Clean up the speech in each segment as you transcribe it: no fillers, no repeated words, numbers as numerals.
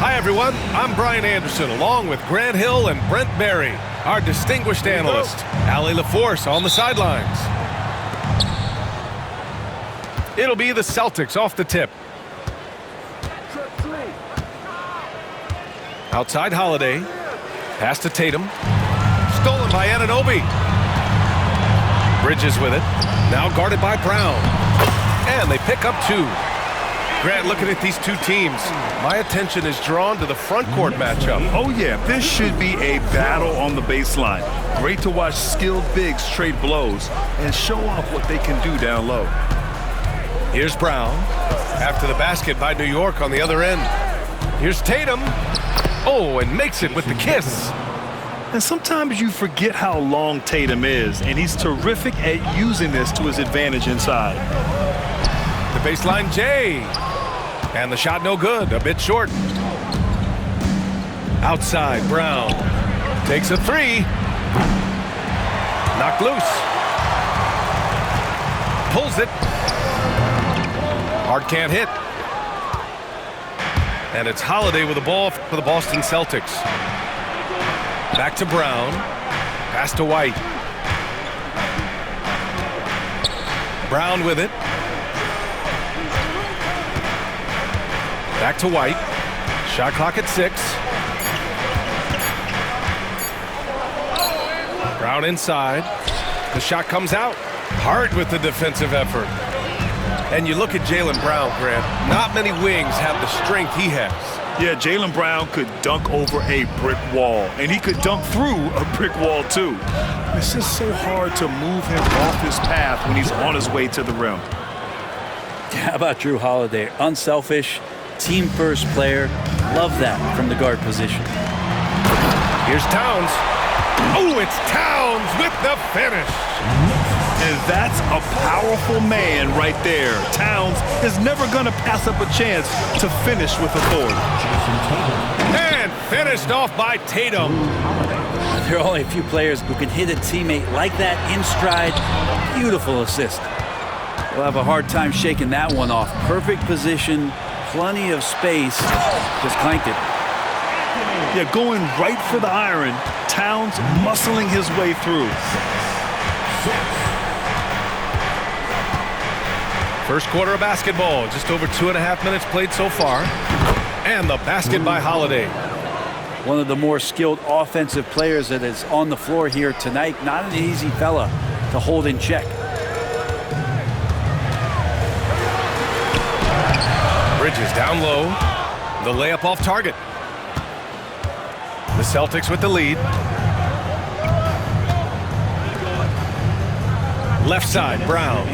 Hi, everyone. I'm Brian Anderson, along with Grant Hill and Brent Berry, our distinguished analyst. Allie LaForce on the sidelines. It'll be the Celtics off the tip. Outside Holiday. Pass to Tatum. Stolen by Anunoby. Bridges with it. Now guarded by Brown. And they pick up 2. Grant, looking at these two teams, my attention is drawn to the front court matchup. Oh, yeah, this should be a battle on the baseline. Great to watch skilled bigs trade blows and show off what they can do down low. Here's Brown. After the basket by New York on the other end. Here's Tatum. Oh, and makes it with the kiss. And sometimes you forget how long Tatum is, and he's terrific at using this to his advantage inside. The baseline J. And the shot no good, a bit short. Outside, Brown. Takes a 3. Knocked loose. Pulls it. Hart can't hit. And it's Holiday with the ball for the Boston Celtics. Back to Brown. Pass to White. Brown with it. Back to White. Shot clock at 6. Brown inside. The shot comes out. Hart with the defensive effort. And you look at Jaylen Brown, Grant. Not many wings have the strength he has. Yeah, Jaylen Brown could dunk over a brick wall, and he could dunk through a brick wall, too. It's just so hard to move him off his path when he's on his way to the rim. How about Drew Holiday? Unselfish, team-first player. Love that from the guard position. Here's Towns. Oh, it's Towns with the finish. And that's a powerful man right there. Towns is never going to pass up a chance to finish with authority. And finished off by Tatum. There are only a few players who can hit a teammate like that in stride. Beautiful assist. We'll have a hard time shaking that one off. Perfect position, plenty of space. Just clanked it. Yeah, going right for the iron. Towns muscling his way through. First quarter of basketball, just over 2.5 minutes played so far. And the basket by Holiday. One of the more skilled offensive players that is on the floor here tonight. Not an easy fella to hold in check. Bridges down low. The layup off target. The Celtics with the lead. Left side, Brown.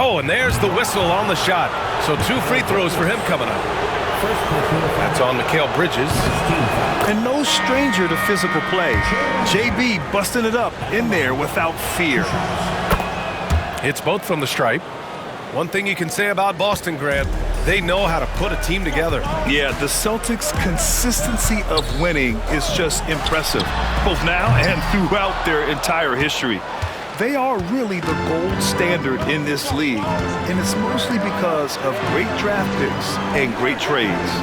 Oh, and there's the whistle on the shot. So 2 free throws for him coming up. That's on Mikal Bridges. And no stranger to physical play. JB busting it up in there without fear. It's both from the stripe. One thing you can say about Boston, Grant, they know how to put a team together. Yeah, the Celtics' consistency of winning is just impressive, both now and throughout their entire history. They are really the gold standard in this league, and it's mostly because of great draft picks and great trades.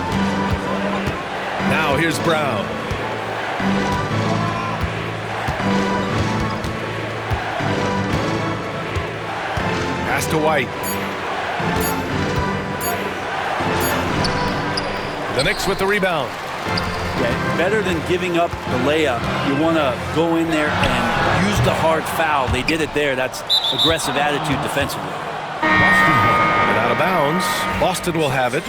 Now here's Brown. Pass to White. The Knicks with the rebound. Yeah, better than giving up the layup, you want to go in there and use the hard foul. They did it there. That's aggressive attitude defensively. And out of bounds, Boston will have it.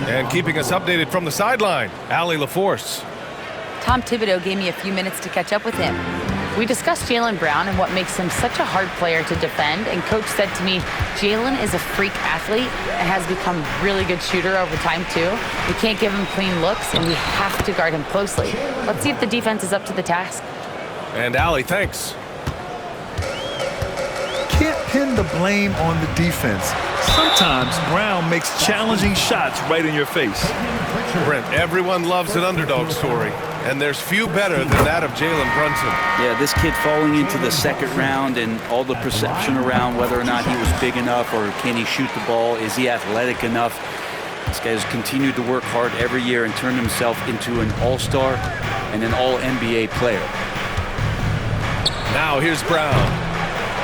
And keeping us updated from the sideline, Allie LaForce. Tom Thibodeau gave me a few minutes to catch up with him. We discussed Jaylen Brown and what makes him such a hard player to defend, and Coach said to me, Jaylen is a freak athlete and has become a really good shooter over time too. We can't give him clean looks, and we have to guard him closely. Let's see if the defense is up to the task. And Allie, thanks. Can't pin the blame on the defense. Sometimes Brown makes challenging shots right in your face. Brent, everyone loves an underdog story. And there's few better than that of Jalen Brunson. Yeah, this kid falling into the second round and all the perception around whether or not he was big enough or can he shoot the ball, is he athletic enough? This guy has continued to work hard every year and turned himself into an all-star and an all-NBA player. Now here's Brown.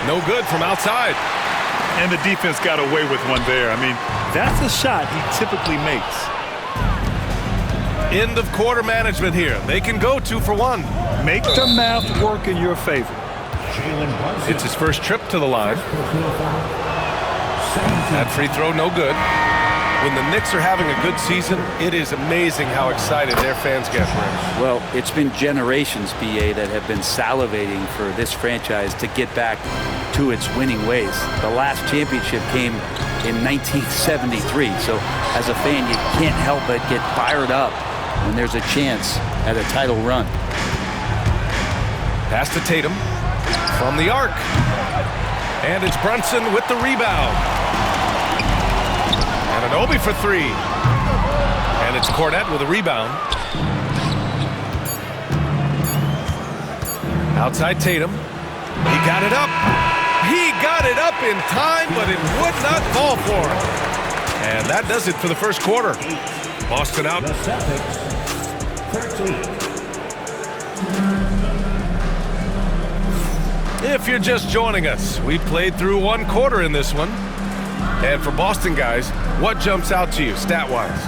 No good from outside. And the defense got away with one there. I mean, that's a shot he typically makes. End of quarter management here. They can go 2 for 1. Make the math work in your favor. It's his first trip to the line. That free throw, no good. When the Knicks are having a good season, it is amazing how excited their fans get for him. Well, it's been generations, BA, that have been salivating for this franchise to get back to its winning ways. The last championship came in 1973, so as a fan, you can't help but get fired up when there's a chance at a title run. Pass to Tatum from the arc. And it's Brunson with the rebound. And an Obi for 3. And it's Cornette with a rebound. Outside Tatum. He got it up. He got it up in time, but it would not fall for him. And that does it for the first quarter. Boston out. If you're just joining us, we played through 1 quarter in this one. And for Boston guys, what jumps out to you stat-wise?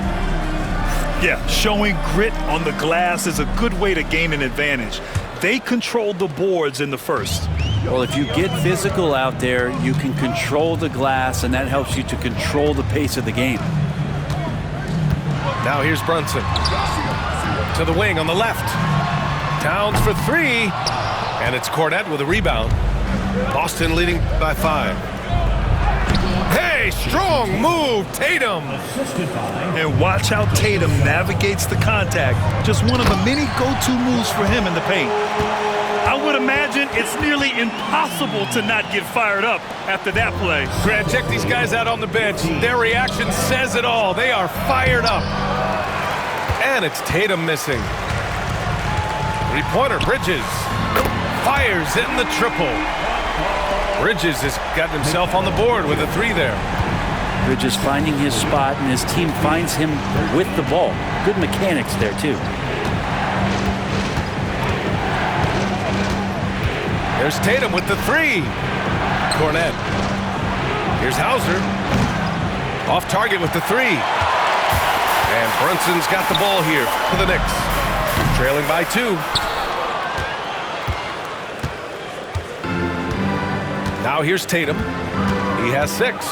Yeah, showing grit on the glass is a good way to gain an advantage. They controlled the boards in the first. Well, if you get physical out there, you can control the glass, and that helps you to control the pace of the game. Now here's Brunson. To the wing on the left. Towns for 3. And it's Cornette with a rebound. Boston leading by 5. Hey, strong move, Tatum. And watch how Tatum navigates the contact. Just one of the many go-to moves for him in the paint. I would imagine it's nearly impossible to not get fired up after that play. Grant, check these guys out on the bench. Their reaction says it all. They are fired up. And it's Tatum missing. Three-pointer, Bridges. Fires in the triple. Bridges has gotten himself on the board with a 3 there. Bridges finding his spot, and his team finds him with the ball. Good mechanics there, too. There's Tatum with the 3. Cornette. Here's Hauser. Off target with the 3. And Brunson's got the ball here for the Knicks. Trailing by 2. Now here's Tatum. He has 6.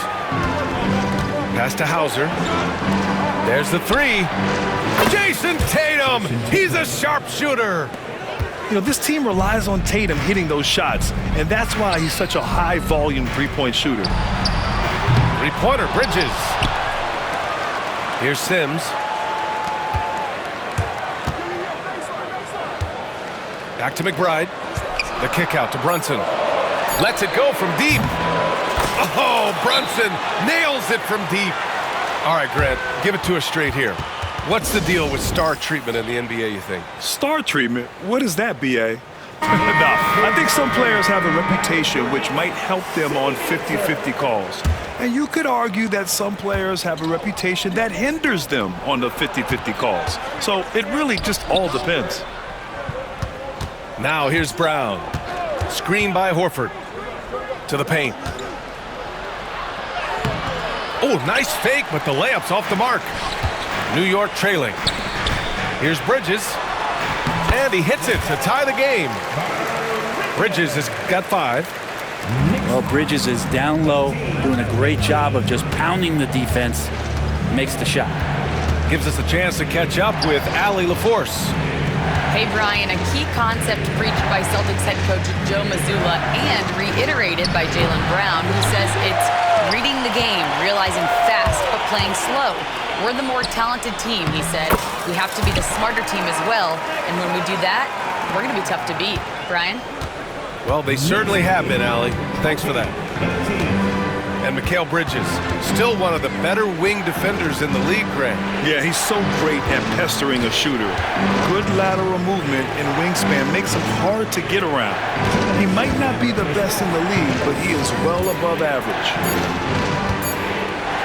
Pass to Hauser. There's the 3. Jason Tatum! He's a sharpshooter! You know, this team relies on Tatum hitting those shots, and that's why he's such a high-volume three-point shooter. Three-pointer, Bridges. Here's Sims. Back to McBride. The kick out to Brunson. Lets it go from deep. Oh, Brunson nails it from deep. All right, Grant, give it to us straight here. What's the deal with star treatment in the NBA, you think? Star treatment? What is that, B.A.? I think some players have a reputation which might help them on 50-50 calls. And you could argue that some players have a reputation that hinders them on the 50-50 calls. So it really just all depends. Now here's Brown. Screen by Horford. To the paint. Oh, nice fake, but the layup's off the mark. New York trailing. Here's Bridges. And he hits it to tie the game. Bridges has got 5. Well, Bridges is down low, doing a great job of just pounding the defense. Makes the shot. Gives us a chance to catch up with Allie LaForce. Hey, Brian, a key concept preached by Celtics head coach Joe Mazzulla and reiterated by Jaylen Brown, who says it's reading the game, realizing fast but playing slow. We're the more talented team, he said. We have to be the smarter team as well, and when we do that, we're going to be tough to beat. Brian? Well, they certainly have been, Allie. Thanks for that. And Mikal Bridges, still one of the better wing defenders in the league, Grant. Yeah, he's so great at pestering a shooter. Good lateral movement and wingspan makes him hard to get around. He might not be the best in the league, but he is well above average.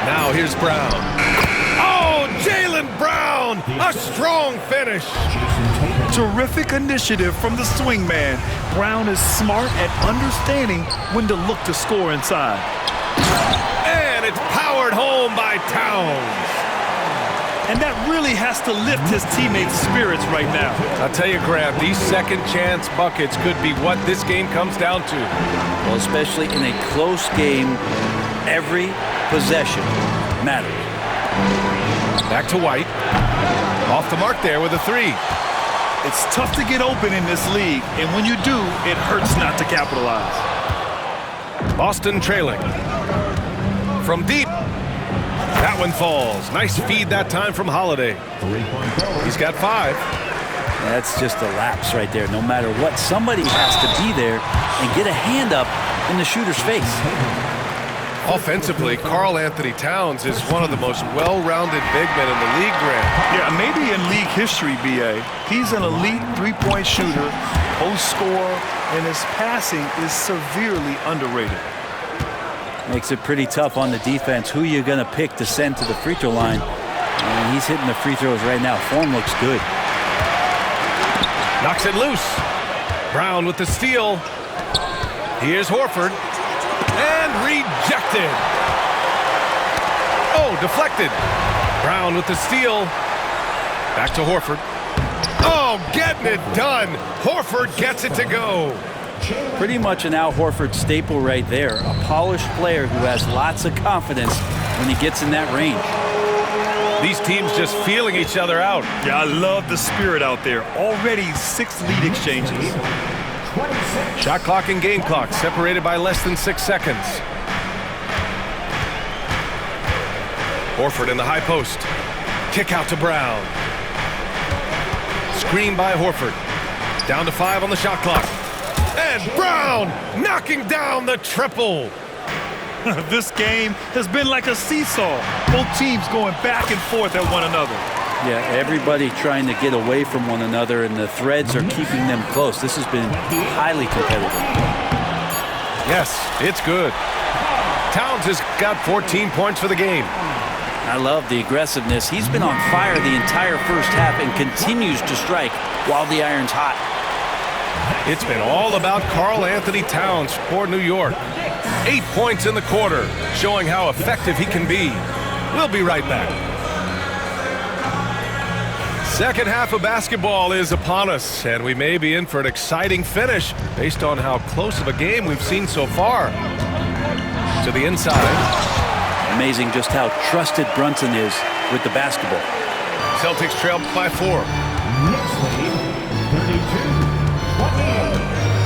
Now here's Brown. Oh, Jaylen Brown! A strong finish. Terrific initiative from the swing man. Brown is smart at understanding when to look to score inside. And it's powered home by Towns. And that really has to lift his teammates' spirits right now. I'll tell you, Grant, these second chance buckets could be what this game comes down to. Well, especially in a close game, every possession matters. Back to White. Off the mark there with a three. It's tough to get open in this league, and when you do, it hurts not to capitalize. Boston trailing. From deep. That one falls. Nice feed that time from Holiday. He's got 5. That's just a lapse right there. No matter what, somebody has to be there and get a hand up in the shooter's face. Offensively, Karl Anthony Towns is one of the most well-rounded big men in the league, Grant. Yeah, maybe in league history, B.A. He's an elite three-point shooter, post scorer, and his passing is severely underrated. Makes it pretty tough on the defense. Who you going to pick to send to the free throw line? And he's hitting the free throws right now. Form looks good. Knocks it loose. Brown with the steal. Here's Horford. And rejected. Oh, deflected. Brown with the steal. Back to Horford. Oh, getting it done. Horford gets it to go. Pretty much an Al Horford staple right there. A polished player who has lots of confidence when he gets in that range. These teams just feeling each other out. Yeah, I love the spirit out there. Already 6 lead exchanges. Shot clock and game clock separated by less than 6 seconds. Horford in the high post. Kick out to Brown. Screen by Horford. Down to 5 on the shot clock. And Brown knocking down the triple. This game has been like a seesaw. Both teams going back and forth at one another. Yeah, everybody trying to get away from one another, and the threads are keeping them close. This has been highly competitive. Yes, it's good. Towns has got 14 points for the game. I love the aggressiveness. He's been on fire the entire first half and continues to strike while the iron's hot. It's been all about Karl Anthony Towns for New York. 8 points in the quarter, showing how effective he can be. We'll be right back. Second half of basketball is upon us, and we may be in for an exciting finish based on how close of a game we've seen so far. To the inside. Amazing just how trusted Brunson is with the basketball. Celtics trail by 4.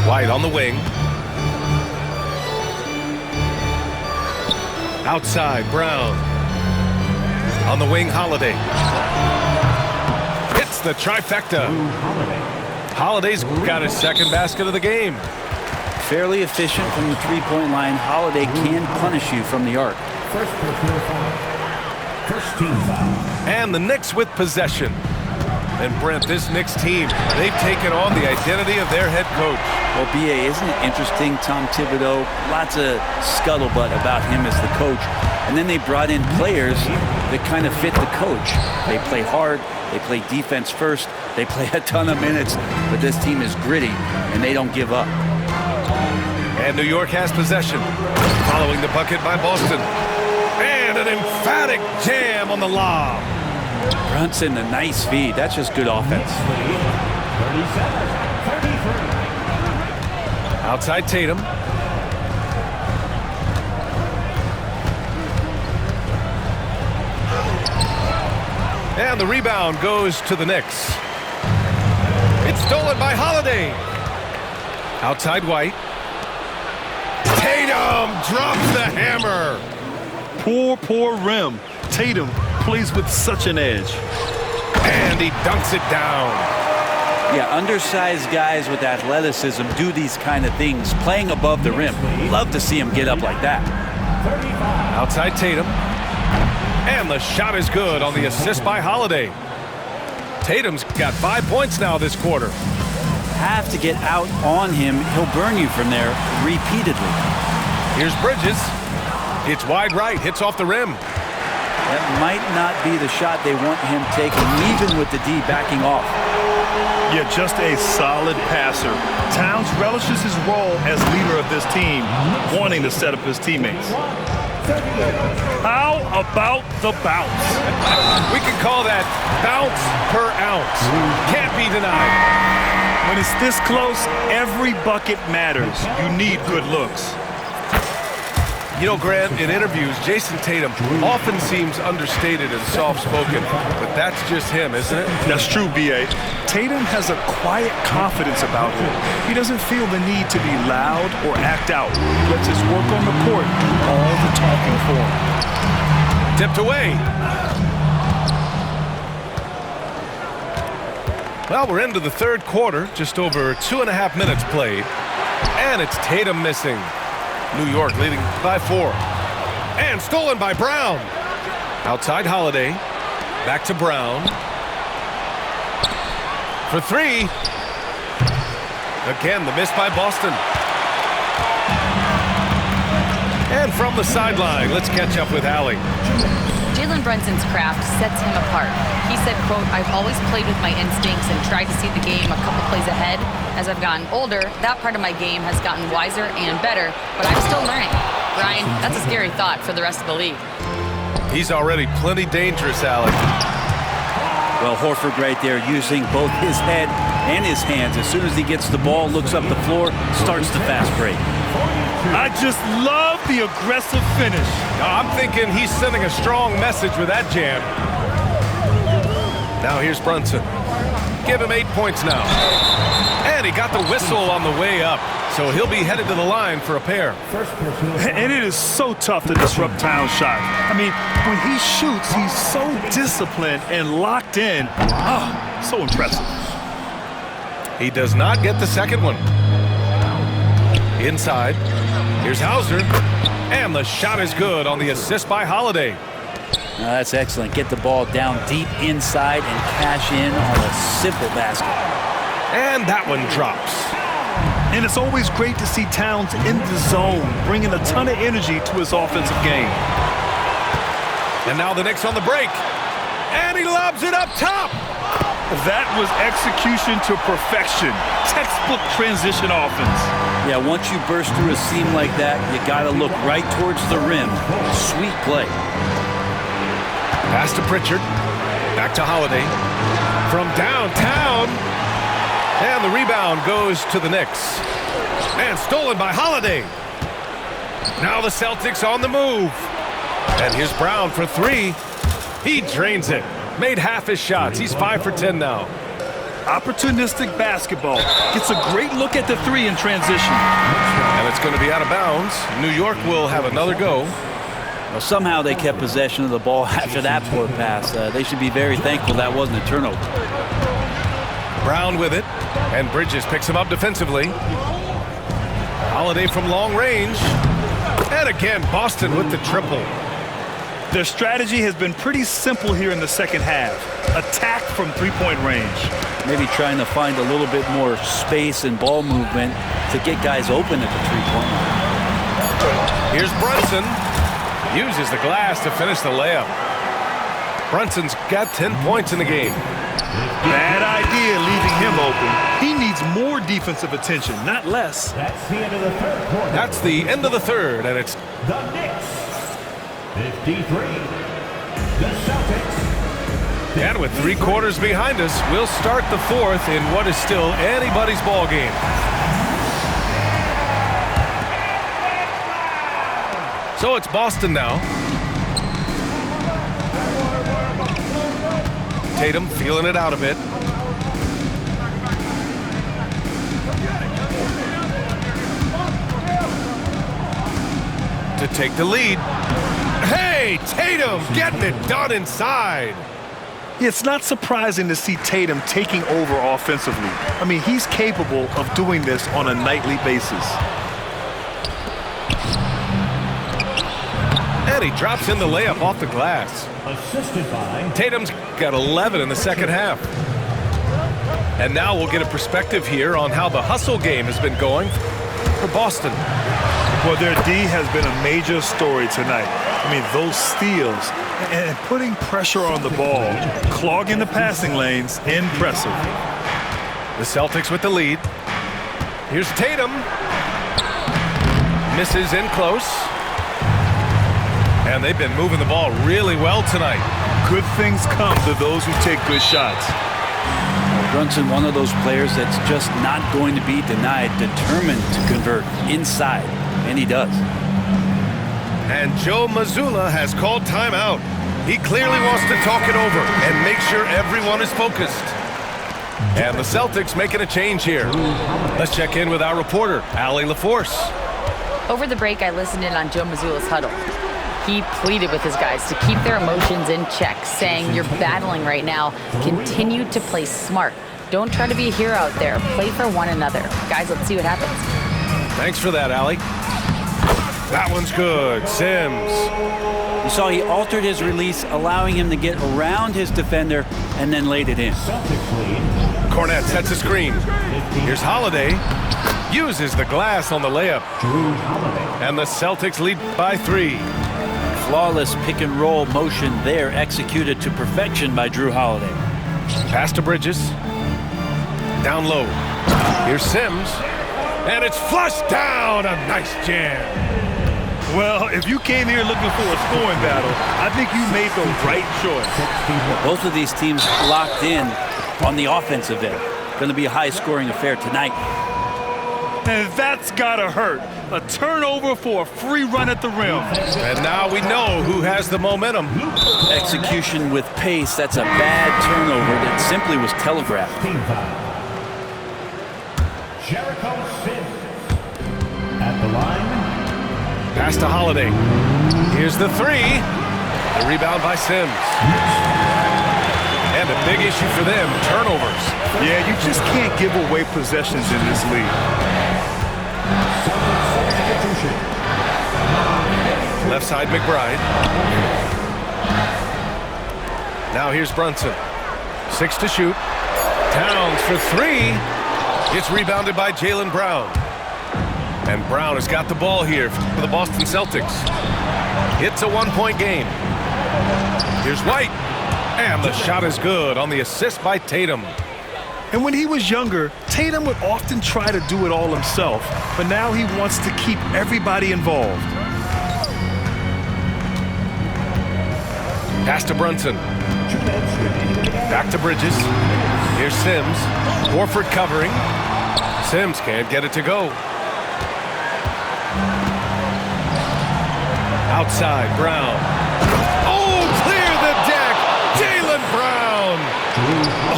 White on the wing. Outside, Brown. On the wing, Holiday. Hits the trifecta. Holiday's got his second basket of the game. Fairly efficient from the three-point line. Holiday can punish you from the arc. First team foul. And the Knicks with possession. And Brent, this Knicks team, they've taken on the identity of their head coach. Well, B.A., isn't it interesting? Tom Thibodeau, lots of scuttlebutt about him as the coach. And then they brought in players that kind of fit the coach. They play hard. They play defense first. They play a ton of minutes. But this team is gritty, and they don't give up. And New York has possession. Following the bucket by Boston. And an emphatic jam on the lob. Brunson, a nice feed. That's just good offense. 37-33. Outside Tatum. And the rebound goes to the Knicks. It's stolen by Holiday. Outside White. Tatum drops the hammer. Poor rim. Tatum plays with such an edge. And he dunks it down. Yeah, undersized guys with athleticism do these kind of things, playing above the rim. Love to see him get up like that. Outside Tatum. And the shot is good on the assist by Holiday. Tatum's got 5 points now this quarter. Have to get out on him. He'll burn you from there repeatedly. Here's Bridges. It's wide right, hits off the rim. That might not be the shot they want him taking, even with the D backing off. Yeah, just a solid passer. Towns relishes his role as leader of this team, wanting to set up his teammates. How about the bounce? We can call that bounce per ounce. Can't be denied. When it's this close, every bucket matters. You need good looks. You know, Grant, in interviews, Jason Tatum often seems understated and soft-spoken, but that's just him, isn't it? That's true, B.A. Tatum has a quiet confidence about him. He doesn't feel the need to be loud or act out. He lets his work on the court do all the talking for him. Tipped away. Well, we're into the third quarter, just over 2.5 minutes played, and it's Tatum missing. New York leading by 4. And stolen by Brown. Outside Holiday. Back to Brown. For 3. Again, the miss by Boston. And from the sideline, let's catch up with Allie. Jalen Brunson's craft sets him apart. He said, quote, "I've always played with my instincts and tried to see the game a couple plays ahead. As I've gotten older, that part of my game has gotten wiser and better, but I'm still learning." Ryan, that's a scary thought for the rest of the league. He's already plenty dangerous, Allie. Well, Horford right there using both his head and his hands. As soon as he gets the ball, looks up the floor, starts the fast break. I just love the aggressive finish. I'm thinking he's sending a strong message with that jam. Now here's Brunson. Give him 8 points now. And he got the whistle on the way up, so he'll be headed to the line for a pair. And it is so tough to disrupt Towns' shot. I mean, when he shoots, he's so disciplined and locked in. Oh, so impressive. He does not get the second one. Inside, here's Hauser, and the shot is good on the assist by Holiday. That's excellent. Get the ball down deep inside and cash in on a simple basket. And that one drops. And it's always great to see Towns in the zone, bringing a ton of energy to his offensive game. And now the Knicks on the break. And he lobs it up top. That was execution to perfection. Textbook transition offense. Yeah, once you burst through a seam like that, you got to look right towards the rim. Sweet play. Pass to Pritchard. Back to Holiday. From downtown. And the rebound goes to the Knicks. And stolen by Holiday. Now the Celtics on the move. And here's Brown for 3. He drains it. Made half his shots. He's 5 for 10 now. Opportunistic basketball. Gets a great look at the 3 in transition. And it's going to be out of bounds. New York will have another go. Well, somehow they kept possession of the ball after that poor pass. They should be very thankful that wasn't a turnover. Brown with it. And Bridges picks him up defensively. Holiday from long range. And again, Boston with the triple. Their strategy has been pretty simple here in the second half. Attack from three-point range. Maybe trying to find a little bit more space and ball movement to get guys open at the three-point line. Here's Brunson. Uses the glass to finish the layup. Brunson's got 10 points in the game. Bad idea leaving him open. He needs more defensive attention, not less. That's the end of the third quarter. That's the end of the third, and it's The Knicks 53. The Celtics. And with 3 quarters behind us, we'll start the fourth in what is still anybody's ball game. So it's Boston now. Tatum feeling it out a bit. To take the lead. Hey, Tatum getting it done inside. It's not surprising to see Tatum taking over offensively. I mean, he's capable of doing this on a nightly basis. And he drops in the layup off the glass. Assisted by Tatum's got 11 in the second half. And now we'll get a perspective here on how the hustle game has been going for Boston. Well, their D has been a major story tonight. I mean, those steals and putting pressure on the ball, clogging the passing lanes, impressive. The Celtics with the lead. Here's Tatum. Misses in close. And they've been moving the ball really well tonight. Good things come to those who take good shots. Brunson, one of those players that's just not going to be denied, determined to convert inside, and he does. And Joe Mazzulla has called timeout. He clearly wants to talk it over and make sure everyone is focused. And the Celtics making a change here. Let's check in with our reporter, Allie LaForce. Over the break, I listened in on Joe Mazzulla's huddle. He pleaded with his guys to keep their emotions in check, saying, "You're battling right now. Continue to play smart. Don't try to be a hero out there. Play for one another." Guys, let's see what happens. Thanks for that, Allie. That one's good. Sims. You saw he altered his release, allowing him to get around his defender and then laid it in. Celtics lead. Cornette sets a screen. Here's Holiday. Uses the glass on the layup. Drew Holiday. And the Celtics lead by 3. Flawless pick and roll motion there, executed to perfection by Drew Holiday. Pass to Bridges. Down low. Here's Sims. And it's flushed down. A nice jam. Well, if you came here looking for a scoring battle, I think you made the right choice. Both of these teams locked in on the offensive end. Going to be a high-scoring affair tonight. And that's gotta hurt. A turnover for a free run at the rim. And now we know who has the momentum. Execution with pace. That's a bad turnover that simply was telegraphed. Team foul. Jericho Sims at the line. Pass to Holiday. Here's the 3. The rebound by Sims. And a big issue for them, turnovers. Yeah, you just can't give away possessions in this league. Left side, McBride. Now here's Brunson. 6 to shoot. Towns for 3. It's rebounded by Jaylen Brown. And Brown has got the ball here for the Boston Celtics. It's a 1-point game. Here's White. And the shot is good on the assist by Tatum. And when he was younger, Tatum would often try to do it all himself, but now he wants to keep everybody involved. Pass to Brunson. Back to Bridges. Here's Sims. Horford covering. Sims can't get it to go. Outside, Brown. Oh, clear the deck! Jaylen Brown!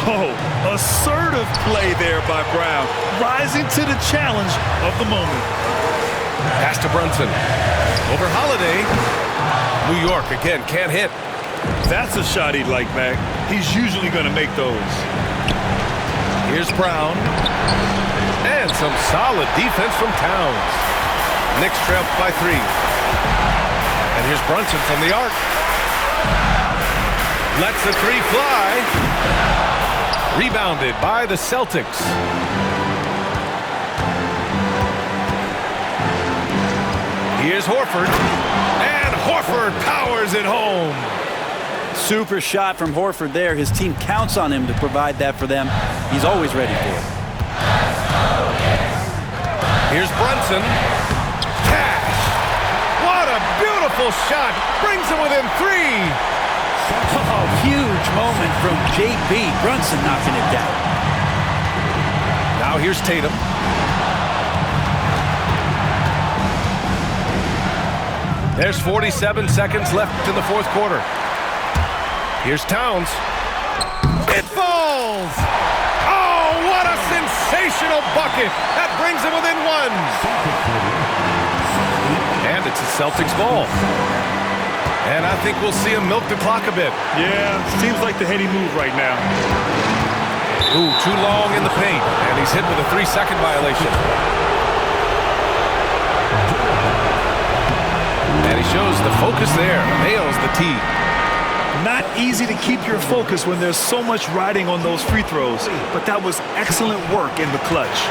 Oh, assertive play there by Brown, rising to the challenge of the moment. Pass to Brunson. Over Holiday. New York again, can't hit. That's a shot he'd like back. He's usually going to make those. Here's Brown. And some solid defense from Towns. Knicks trail by 3. And here's Brunson from the arc. Lets the 3 fly. Rebounded by the Celtics. Here's Horford. And Horford powers it home. Super shot from Horford there. His team counts on him to provide that for them. He's always ready for it. Here's Brunson. Cash. What a beautiful shot. Brings him within 3. Oh, huge moment from JB. Brunson knocking it down. Now here's Tatum. There's 47 seconds left in the fourth quarter. Here's Towns. It falls! Oh, what a sensational bucket! That brings him within 1. And it's a Celtics ball. And I think we'll see him milk the clock a bit. Yeah, seems like the heady move right now. Ooh, too long in the paint. And he's hit with a 3-second violation. And he shows the focus there. Nails the tee. Not easy to keep your focus when there's so much riding on those free throws, but that was excellent work in the clutch.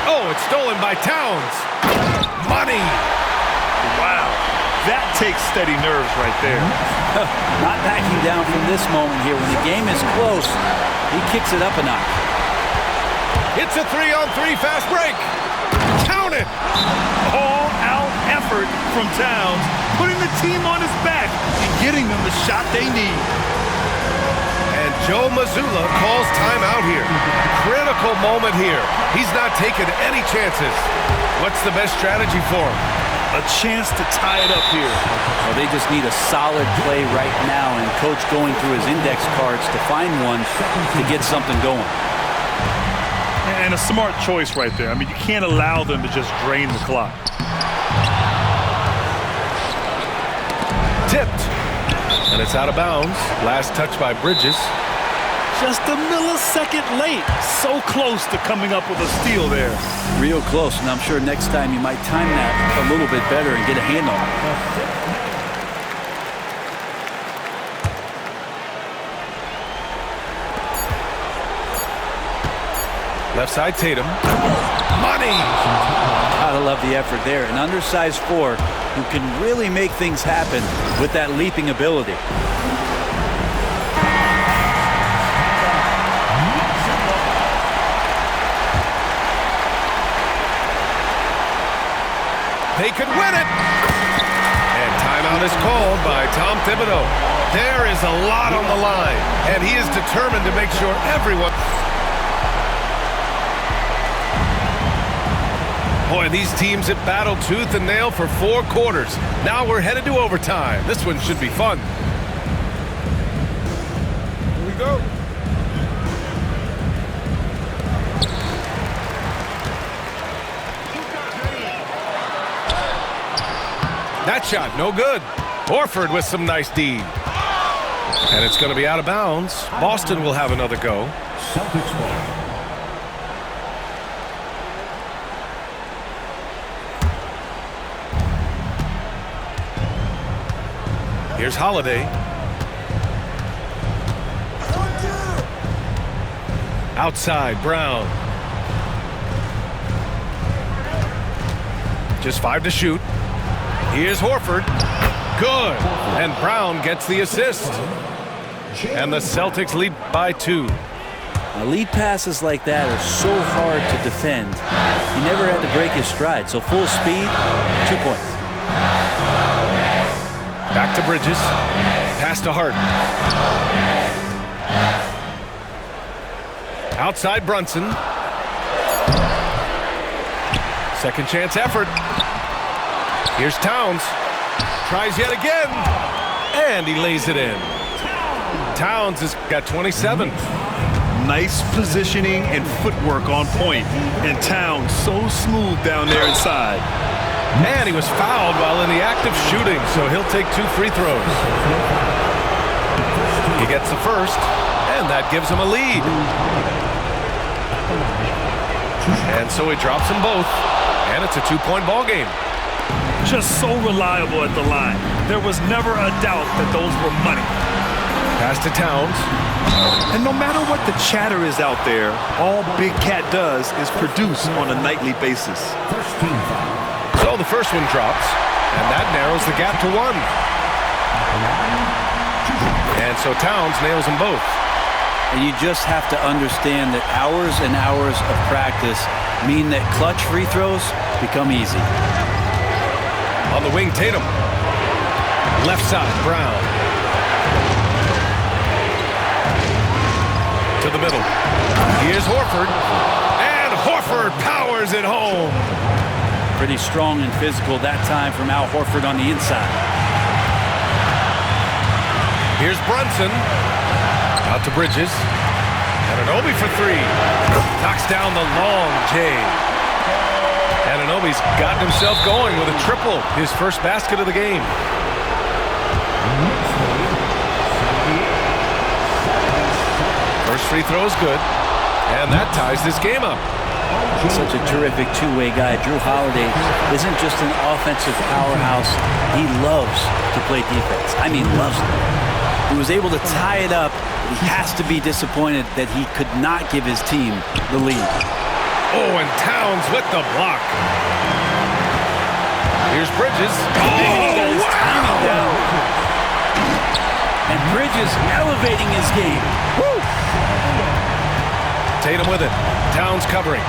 Oh, it's stolen by Towns. Money. Wow, that takes steady nerves right there. Not backing down from this moment here. When the game is close, he kicks it up a notch. It's a 3-on-3 fast break. Count it. All-out effort from Towns, putting the team on his back and getting them the shot they need. And Joe Mazzulla calls timeout here. Critical moment here. He's not taking any chances. What's the best strategy for him? A chance to tie it up here. Well, they just need a solid play right now, and Coach going through his index cards to find one to get something going. And a smart choice right there. I mean, you can't allow them to just drain the clock. Tipped. And it's out of bounds. Last touch by Bridges. Just a millisecond late. So close to coming up with a steal there. Real close, and I'm sure next time you might time that a little bit better and get a hand on it. Left side Tatum. Money! Gotta love the effort there. An undersized four who can really make things happen with that leaping ability. They could win it! And timeout is called by Tom Thibodeau. There is a lot on the line, and he is determined to make sure everyone... Boy, these teams have battled tooth and nail for 4 quarters. Now we're headed to overtime. This one should be fun. Here we go. That shot, no good. Horford with some nice D. And it's going to be out of bounds. Boston will have another go. Celtics ball. Here's Holiday. Outside, Brown. Just 5 to shoot. Here's Horford. Good. And Brown gets the assist. And the Celtics lead by 2. Now, lead passes like that are so hard to defend. He never had to break his stride. So full speed, 2 points. Back to Bridges. Pass to Harden. Outside Brunson. Second chance effort. Here's Towns. Tries yet again. And he lays it in. Towns has got 27. Nice positioning and footwork on point. And Towns so smooth down there inside. And he was fouled while in the act of shooting, so he'll take 2 free throws. He gets the first, and that gives him a lead. And so he drops them both, and it's a 2-point ball game. Just so reliable at the line. There was never a doubt that those were money. Pass to Towns. And no matter what the chatter is out there, all Big Cat does is produce on a nightly basis. First team foul. So the first one drops, and that narrows the gap to 1. And so Towns nails them both. And you just have to understand that hours and hours of practice mean that clutch free throws become easy. On the wing, Tatum. Left side, Brown. To the middle. Here's Horford. And Horford powers it home. Pretty strong and physical that time from Al Horford on the inside. Here's Brunson. Out to Bridges. Anunoby for 3. Knocks down the long J. Anunoby's gotten himself going with a triple. His first basket of the game. First free throw is good. And that ties this game up. Such a terrific two-way guy. Drew Holiday isn't just an offensive powerhouse. He loves to play defense. I mean, loves it. He was able to tie it up. He has to be disappointed that he could not give his team the lead. Oh, and Towns with the block. Here's Bridges. Oh, wow! And Bridges elevating his game. Woo! Tatum with it. Towns covering.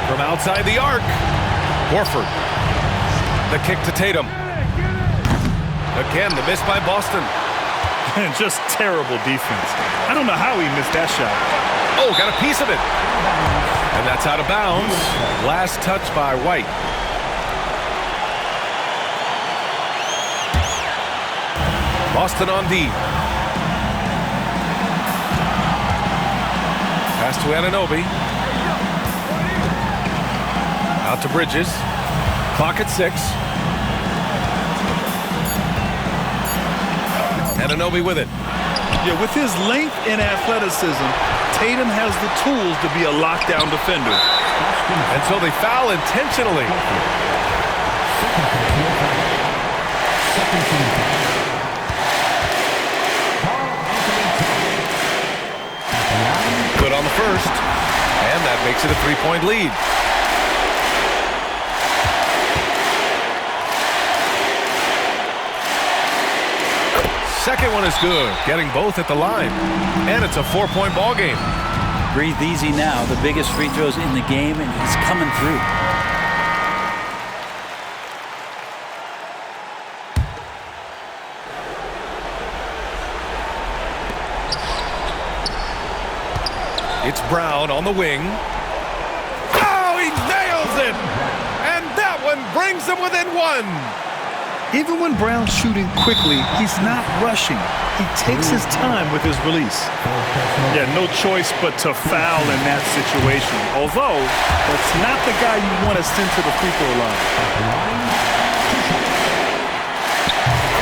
From outside the arc. Horford. The kick to Tatum. Again, the miss by Boston. Just terrible defense. I don't know how he missed that shot. Oh, got a piece of it. And that's out of bounds. Last touch by White. Boston on D. Pass to Anunoby. Out to Bridges. Clock at 6. Anunoby with it. Yeah, with his length and athleticism, Tatum has the tools to be a lockdown defender. And so they foul intentionally. Good on the first. And that makes it a 3-point lead. Second one is good, getting both at the line. And it's a 4-point ball game. Breathe easy now. The biggest free throws in the game, and he's coming through. It's Brown on the wing. Oh, he nails it! And that one brings him within 1. Even when Brown's shooting quickly, he's not rushing. He takes his time with his release. Yeah, no choice but to foul in that situation. Although, that's not the guy you want to send to the free throw line.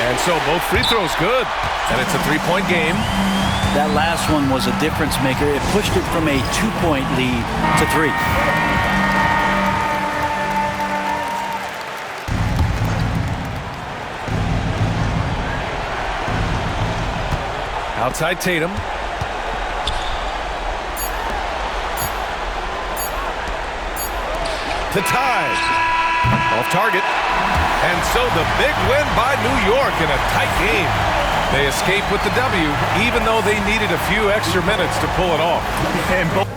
And so both free throws good. And it's a 3-point game. That last one was a difference maker. It pushed it from a 2-point lead to 3. Outside Tatum. To tie. Off target. And so the big win by New York in a tight game. They escape with the W, even though they needed a few extra minutes to pull it off. And both